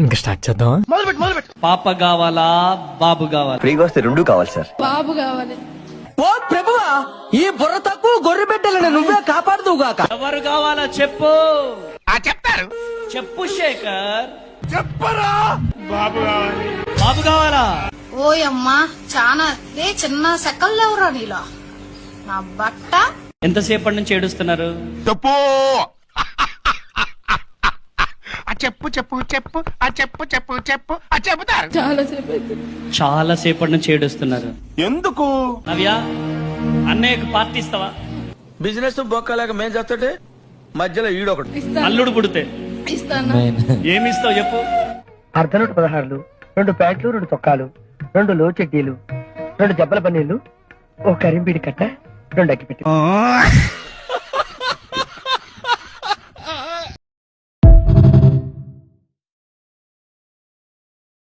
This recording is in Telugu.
ఇంకా స్టార్ట్ చేద్దాం. పాప కావాలా బాబు కావాలా? ఫ్రీగా వస్తే రెండు కావాలి సార్. బాబు కావాలి. ఓ ప్రభువా, ఈ బుర్ర తక్కువ గొర్రె బిడ్డలను నువ్వే కాపాడుదువుగాక. ఎవరు కావాలా చెప్పు. చెప్తారు. చెప్పు శేఖర్. చెప్పరా. బాబు కావాలి. బాబు కావాలా? ఓయమ్మా చానా చిన్న సెకల్లేవురా నీలో నా బట్ట. ఎంతసేపటి నుంచి ఏడుస్తున్నారు? చెప్పు. చెప్పు చెప్పు చెప్పు చెప్పు చెప్పు చెప్పు చెప్తారు. చాలా సేపటి నుంచి ఏడుస్తున్నారు. ఎందుకు? నవ్య, అన్నయ్యకు పార్టీ ఇస్తావా? బిజినెస్ బొక్కలేక మేం చేస్తుంటే మధ్యలో ఈడొకటి. అల్లుడు పుడితే ఇస్తాను. ఏమి ఇస్తావు చెప్పు. అర్ధనూట 16, 2 ప్యాంట్లు, 2 తొక్కాలు, 2 లో చెడ్డీలు, 2 దెబ్బల పన్నీళ్లు, 1 కరింపీడి కట్ట, 2 అగ్గిపెట్టి.